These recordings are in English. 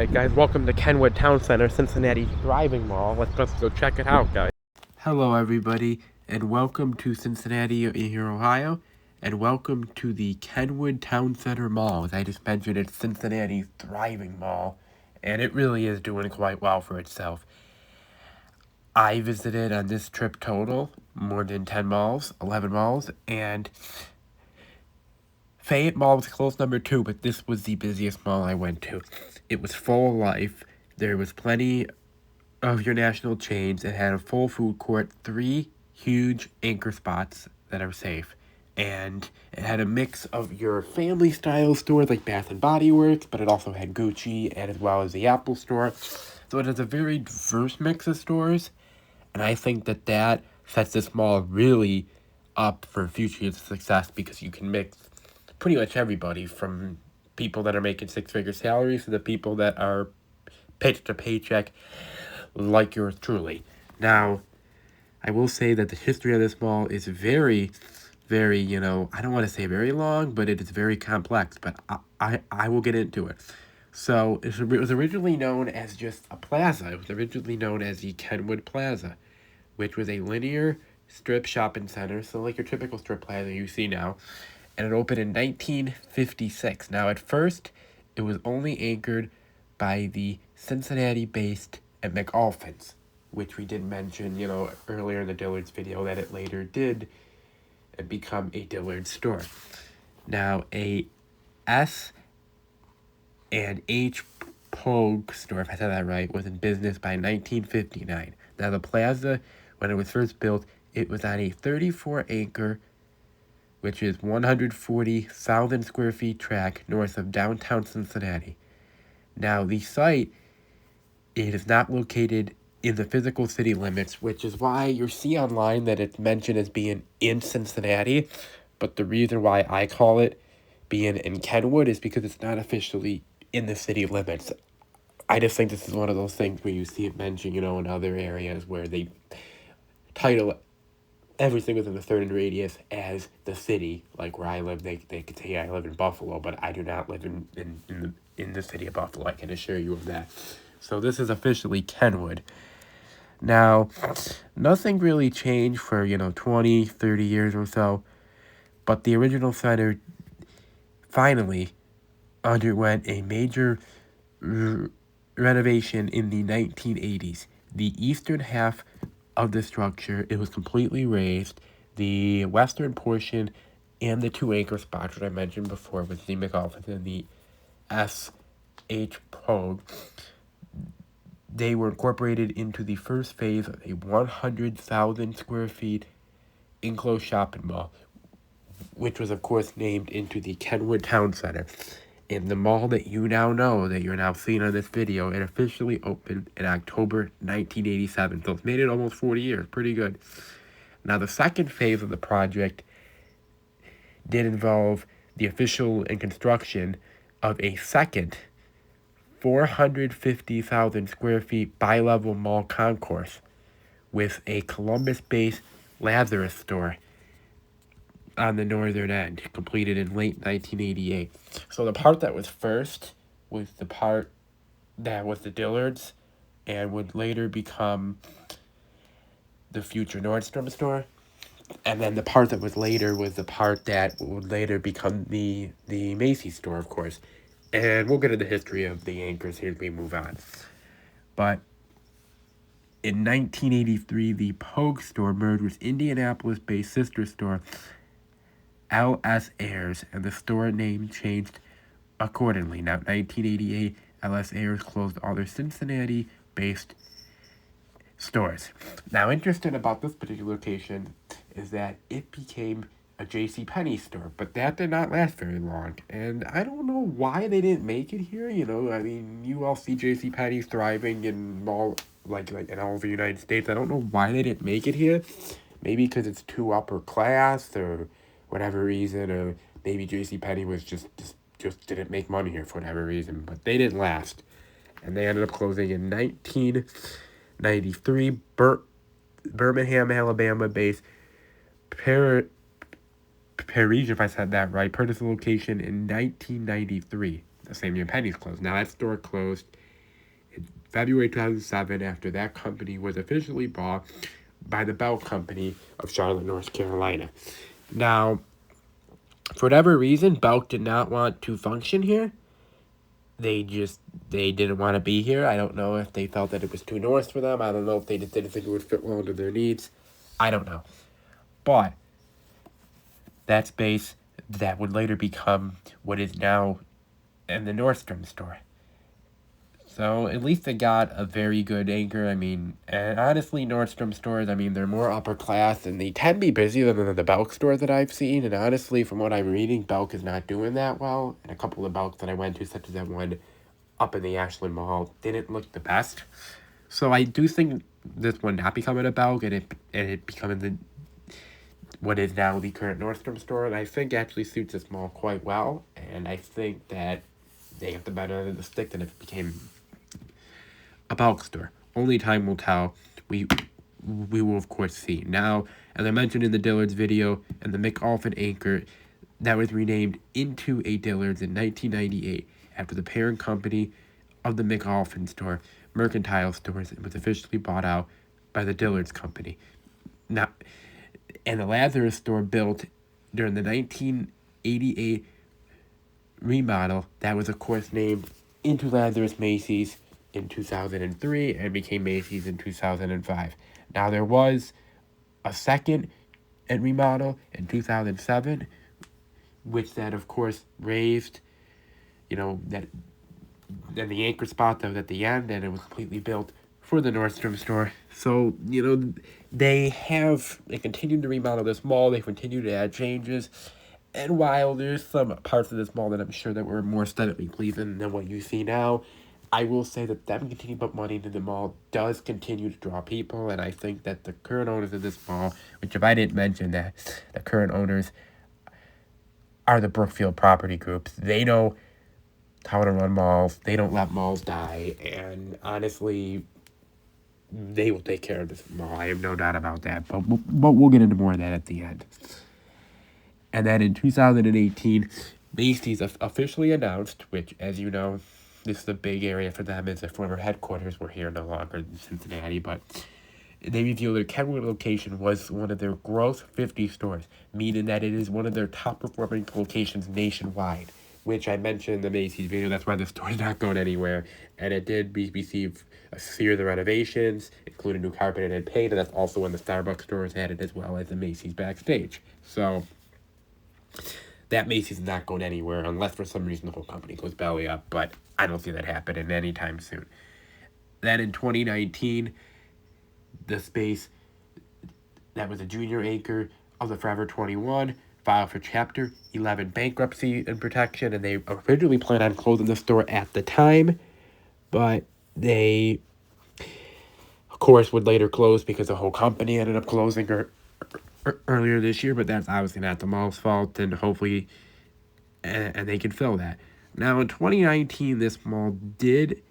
Alright guys, welcome to Kenwood Town Center, Cincinnati Thriving Mall. Let's go check it out, guys. Hello everybody, and welcome to Cincinnati here, Ohio, and welcome to the Kenwood Town Center Mall. As I just mentioned, it's Cincinnati's Thriving Mall, and it really is doing quite well for itself. I visited on this trip total more than 10 malls, 11 malls, and Fayette Mall was close number 2, but this was the busiest mall I went to. It was full of life. There was plenty of your national chains. It had a full food court, 3 huge anchor spots that are safe. And it had a mix of your family-style stores like Bath & Body Works, but it also had Gucci and as well as the Apple Store. So it has a very diverse mix of stores, and I think that sets this mall really up for future success because you can mix pretty much everybody, from people that are making 6-figure salaries to the people that are paycheck to paycheck like yours truly. Now, I will say that the history of this mall is very, I don't want to say very long, but it is very complex, but I will get into it. So, it was originally known as just a plaza. It was originally known as the Kenwood Plaza, which was a linear strip shopping center, so like your typical strip plaza you see now, and it opened in 1956. Now, at first, it was only anchored by the Cincinnati-based McAlpin's, which we did mention, earlier in the Dillard's video, that it later did become a Dillard's store. Now, a S and H Pogue store, if I said that right, was in business by 1959. Now, the plaza, when it was first built, it was on a 34-acre, which is 140,000 square feet tract north of downtown Cincinnati. Now, the site, it is not located in the physical city limits, which is why you see online that it's mentioned as being in Cincinnati, but the reason why I call it being in Kenwood is because it's not officially in the city limits. I just think this is one of those things where you see it mentioned, in other areas where they title everything within the 30 radius as the city. Like where I live, they could say I live in Buffalo, but I do not live in the city of Buffalo. I can assure you of that. So this is officially Kenwood. Now, nothing really changed for, 20, 30 years or so, but the original center finally underwent a major renovation in the 1980s. The eastern half of the structure, it was completely raised. The western portion and the 2 anchor spots that I mentioned before with the McAlpin and the S.H. Pogue, they were incorporated into the first phase of a 100,000 square feet enclosed shopping mall, which was of course named into the Kenwood Town Center. And the mall that you now know, that you're now seeing on this video, it officially opened in October 1987. So it's made it almost 40 years. Pretty good. Now, the second phase of the project did involve the official and construction of a second 450,000 square feet bi-level mall concourse with a Columbus-based Lazarus store on the northern end, completed in late 1988. So the part that was first was the part that was the Dillard's and would later become the future Nordstrom store. And then the part that was later was the part that would later become the Macy's store, of course. And we'll get into the history of the anchors here as we move on. But in 1983, the Pogue store merged with Indianapolis-based sister store L.S. Ayres, and the store name changed accordingly. Now, 1988, L.S. Ayres closed all their Cincinnati-based stores. Now, interesting about this particular location is that it became a JCPenney store, but that did not last very long, and I don't know why they didn't make it here. You all see JCPenney thriving in all like in all over the United States. I don't know why they didn't make it here. Maybe because it's too upper class or whatever reason, or maybe JCPenney was just didn't make money here for whatever reason, but they didn't last, and they ended up closing in 1993. Birmingham, Alabama-based Parisian, if I said that right, purchased the location in 1993, the same year Penny's closed. Now, that store closed February 2007, after that company was officially bought by the Bell Company of Charlotte, North Carolina. Now, for whatever reason, Belk did not want to function here. They didn't want to be here. I don't know if they felt that it was too north for them. I don't know if they just didn't think it would fit well into their needs. I don't know. But that space that would later become what is now in the Nordstrom store. So at least they got a very good anchor. I mean, and honestly, Nordstrom stores, I mean, they're more upper class and they tend to be busier than the Belk stores that I've seen. And honestly, from what I'm reading, Belk is not doing that well. And a couple of Belks that I went to, such as that one up in the Ashland Mall, didn't look the best. So I do think this one not becoming a Belk and it becoming the what is now the current Nordstrom store, and I think actually suits this mall quite well. And I think that they got the better end of the stick than if it became a Belk store. Only time will tell. We will of course see. Now, as I mentioned in the Dillard's video, and the McAlphin anchor that was renamed into a Dillard's in 1998 after the parent company of the McAlphin store, Mercantile Stores, was officially bought out by the Dillard's company. Now, and the Lazarus store built during the 1988 remodel that was of course named into Lazarus Macy's in 2003 and became Macy's in 2005. Now there was a second remodel in 2007, which that of course raised, that then the anchor spot that was at the end, and it was completely built for the Nordstrom store. So, they continued to remodel this mall, they continued to add changes, and while there's some parts of this mall that I'm sure that were more aesthetically pleasing than what you see now, I will say that them continuing to put money into the mall does continue to draw people, and I think that the current owners of this mall, which if I didn't mention that, the current owners are the Brookfield property groups. They know how to run malls. They don't let malls die, and honestly, they will take care of this mall. I have no doubt about that, but we'll get into more of that at the end. And then in 2018, Macy's officially announced, which, as you know, this is a big area for them, as their former headquarters were here no longer in Cincinnati, but they revealed their Kenwood location was one of their Growth 50 stores, meaning that it is one of their top performing locations nationwide, which I mentioned in the Macy's video. That's why the store is not going anywhere. And it did receive a series of renovations, including new carpet and paint, and that's also when the Starbucks store is added, as well as the Macy's backstage. So that Macy's is not going anywhere unless for some reason the whole company goes belly up, but I don't see that happening anytime soon. Then in 2019, the space that was a junior anchor of the Forever 21 filed for Chapter 11 bankruptcy and protection, and they originally planned on closing the store at the time, but they, of course, would later close because the whole company ended up closing earlier this year, but that's obviously not the mall's fault, and hopefully and they can fill that. Now, in 2019, this mall did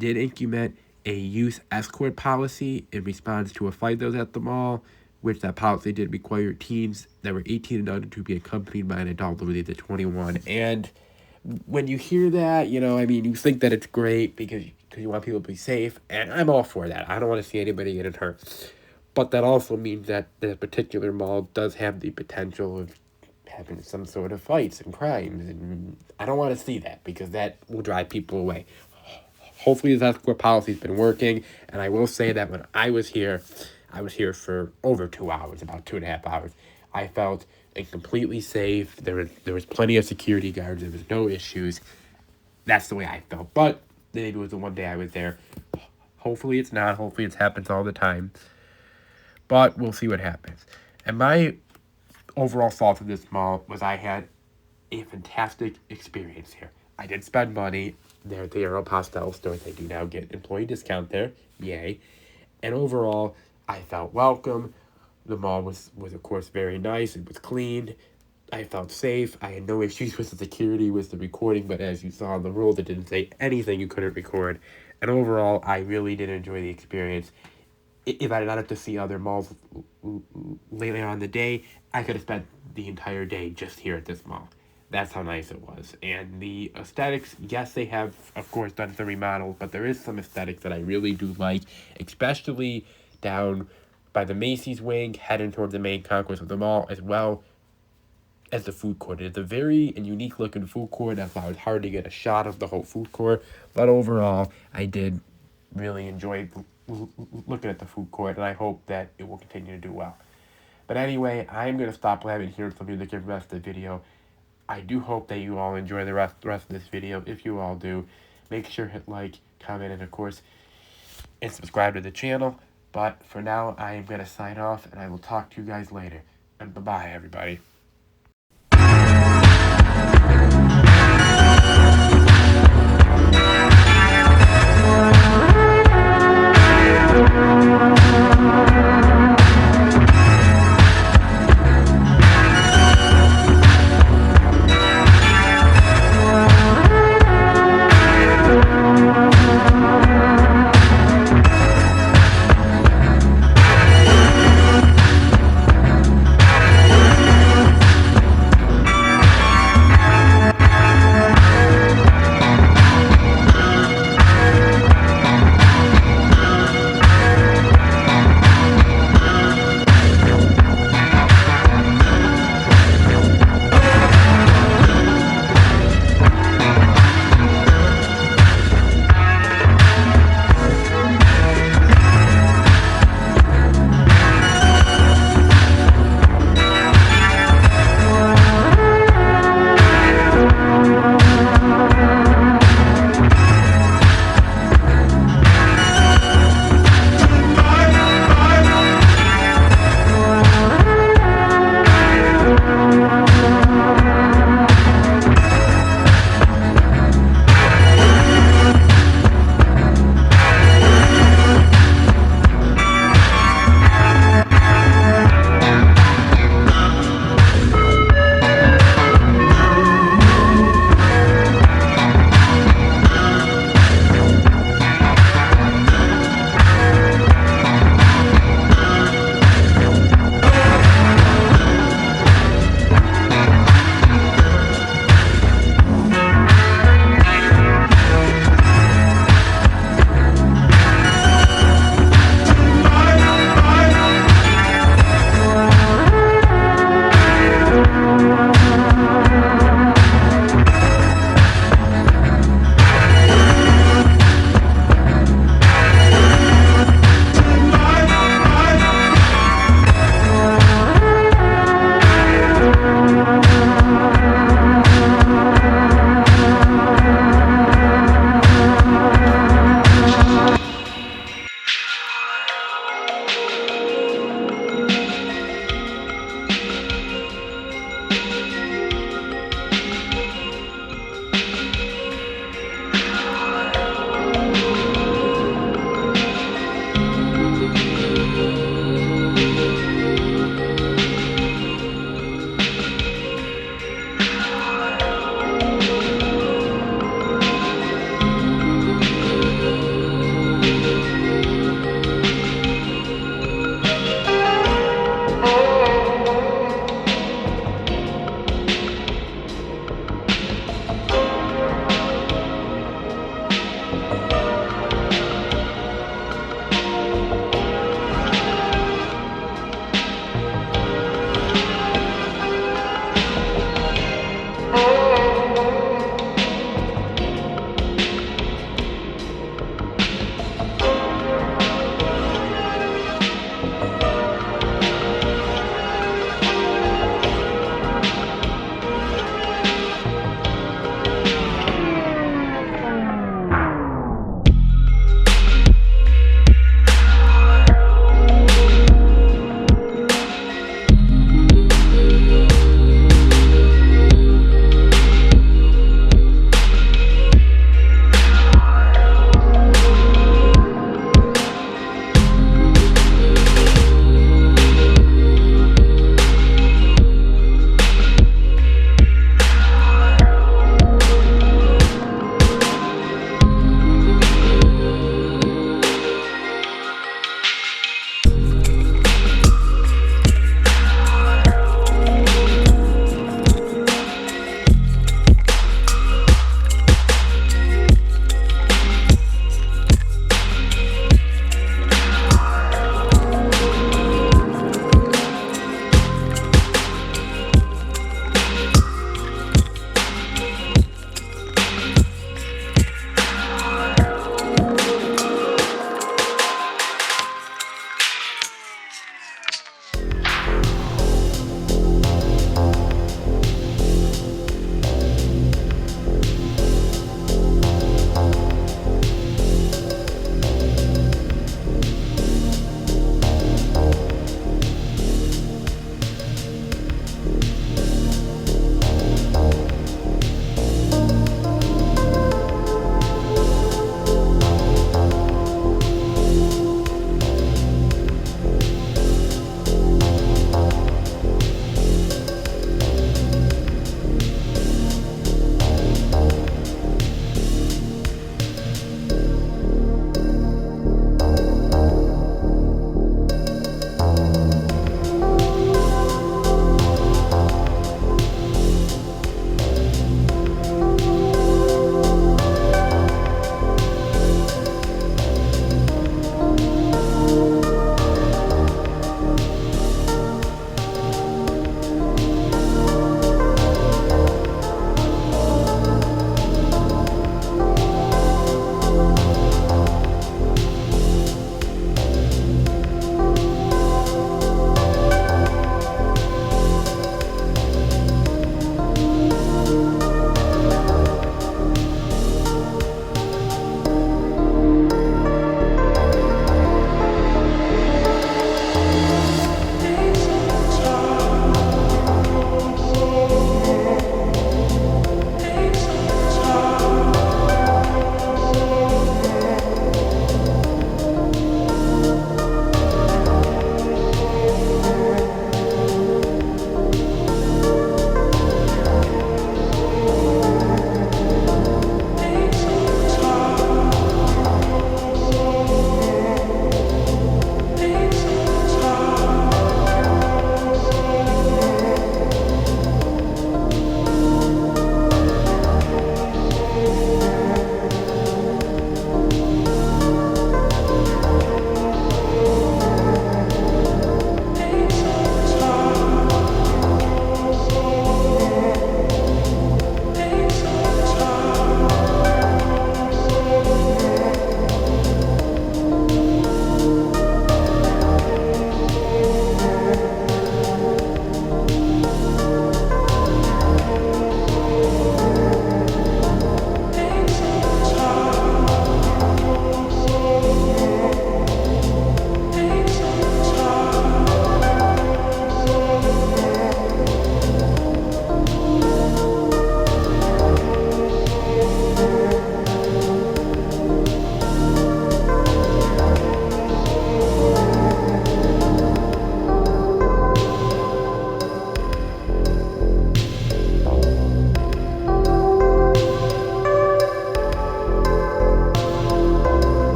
implement a youth escort policy in response to a fight that was at the mall, which that policy did require teens that were 18 and under to be accompanied by an adult over the age of 21. And when you hear that, you think that it's great because you want people to be safe, and I'm all for that. I don't want to see anybody getting hurt. But that also means that the particular mall does have the potential of having some sort of fights and crimes, and I don't want to see that because that will drive people away. Hopefully this escort policy's been working, and I will say that when I was here for over 2 hours, about 2.5 hours. I felt completely safe. There was plenty of security guards. There was no issues. That's the way I felt. But maybe it was the one day I was there. Hopefully it's not. Hopefully it happens all the time. But we'll see what happens. And my overall thoughts of this mall was I had a fantastic experience here. I did spend money. They're at the Aeropostale store. They do now get employee discount there. Yay. And overall, I felt welcome. The mall was of course very nice. It was clean. I felt safe. I had no issues with the security, with the recording, but as you saw in the rules, it didn't say anything you couldn't record. And overall, I really did enjoy the experience. If I did not have to see other malls later on in the day, I could have spent the entire day just here at this mall. That's how nice it was. And the aesthetics, yes, they have, of course, done some remodels, but there is some aesthetics that I really do like, especially down by the Macy's wing, heading toward the main concourse of the mall, as well as the food court. It's a very and unique looking food court. That's why it was hard to get a shot of the whole food court. But overall, I did really enjoy looking at the food court, and I hope that it will continue to do well. But anyway, I'm going to stop blabbing here so you can get the rest of the video. I do hope that you all enjoy the rest of this video. If you all do, make sure to hit like, comment, and of course, and subscribe to the channel. But for now, I am going to sign off, and I will talk to you guys later. And bye-bye, everybody.